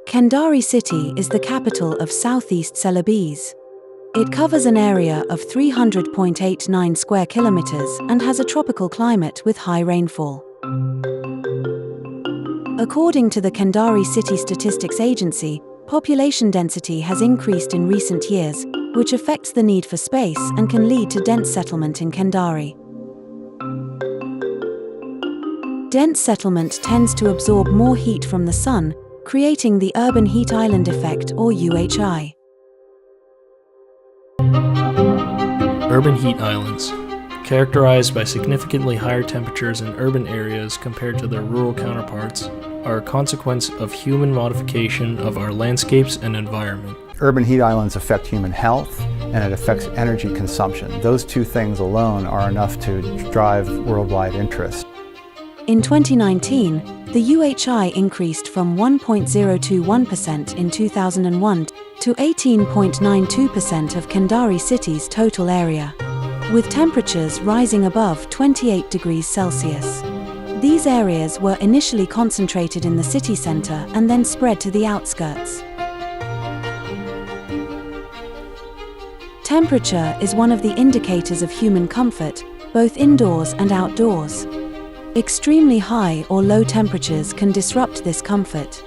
Kendari city is the capital of southeast Celebes. It covers an area of 300.89 square kilometers and has a tropical climate with high rainfall. According to the Kendari City Statistics Agency, population density has increased in recent years, which affects the need for space and can lead to dense settlement in Kendari. Dense settlement tends to absorb more heat from the sun, creating the urban heat island effect or UHI. Urban heat islands, characterized by significantly higher temperatures in urban areas compared to their rural counterparts, are a consequence of human modification of our landscapes and environment. Urban heat islands affect human health and it affects energy consumption. Those two things alone are enough to drive worldwide interest. In 2019, the UHI increased from 1.021% in 2001 to 18.92% of Kendari city's total area, with temperatures rising above 28 degrees Celsius. These areas were initially concentrated in the city center and then spread to the outskirts. Temperature is one of the indicators of human comfort, both indoors and outdoors. Extremely high or low temperatures can disrupt this comfort.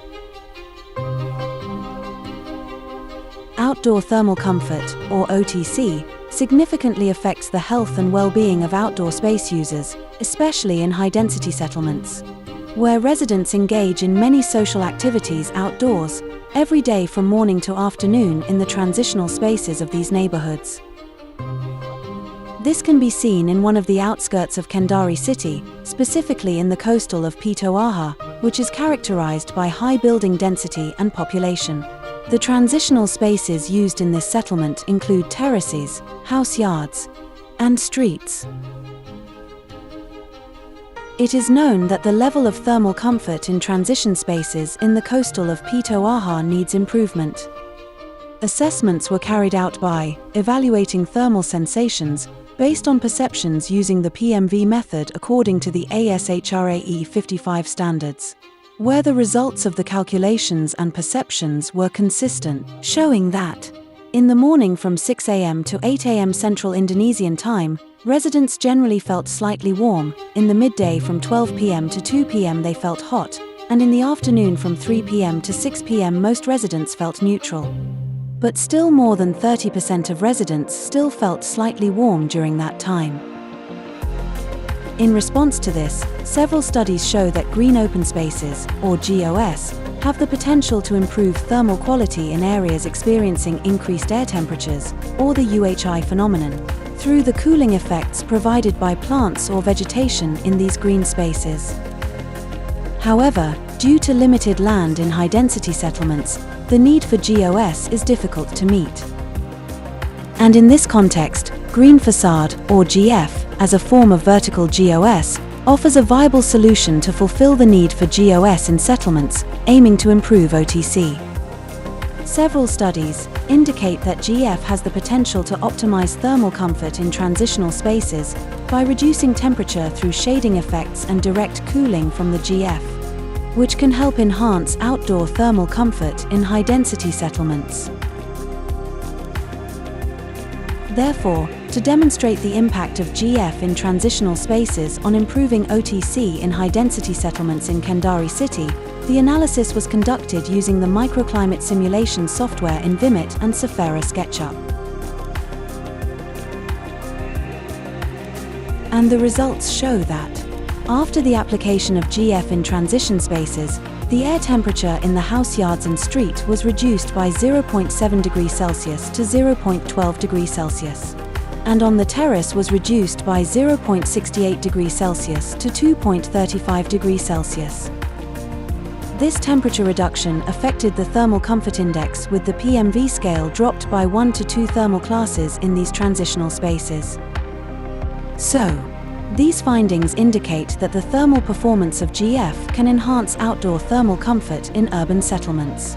Outdoor thermal comfort, or OTC, significantly affects the health and well-being of outdoor space users, especially in high-density settlements, where residents engage in many social activities outdoors, every day from morning to afternoon in the transitional spaces of these neighborhoods. This can be seen in one of the outskirts of Kendari city, specifically in the coastal of Petoaha, which is characterized by high building density and population. The transitional spaces used in this settlement include terraces, house yards, and streets. It is known that the level of thermal comfort in transition spaces in the coastal of Petoaha needs improvement. Assessments were carried out by evaluating thermal sensations based on perceptions using the PMV method according to the ASHRAE 55 standards, where the results of the calculations and perceptions were consistent, showing that in the morning from 6 a.m. to 8 a.m. Central Indonesian time, residents generally felt slightly warm, in the midday from 12 p.m. to 2 p.m. they felt hot, and in the afternoon from 3 p.m. to 6 p.m. most residents felt neutral. But still more than 30% of residents still felt slightly warm during that time. In response to this, several studies show that green open spaces, or GOS, have the potential to improve thermal quality in areas experiencing increased air temperatures, or the UHI phenomenon, through the cooling effects provided by plants or vegetation in these green spaces. However, due to limited land in high-density settlements, the need for GOS is difficult to meet. And in this context, green facade, or GF, as a form of vertical GOS, offers a viable solution to fulfill the need for GOS in settlements, aiming to improve OTC. Several studies indicate that GF has the potential to optimize thermal comfort in transitional spaces by reducing temperature through shading effects and direct cooling from the GF, which can help enhance outdoor thermal comfort in high-density settlements. Therefore, to demonstrate the impact of GF in transitional spaces on improving OTC in high-density settlements in Kendari city, the analysis was conducted using the microclimate simulation software in Vimit and Safari SketchUp. And the results show that after the application of GF in transition spaces, the air temperature in the house yards and street was reduced by 0.7 degrees Celsius to 0.12 degrees Celsius, and on the terrace was reduced by 0.68 degrees Celsius to 2.35 degrees Celsius. This temperature reduction affected the thermal comfort index, with the PMV scale dropped by 1 to 2 thermal classes in these transitional spaces. So, these findings indicate that the thermal performance of GF can enhance outdoor thermal comfort in urban settlements.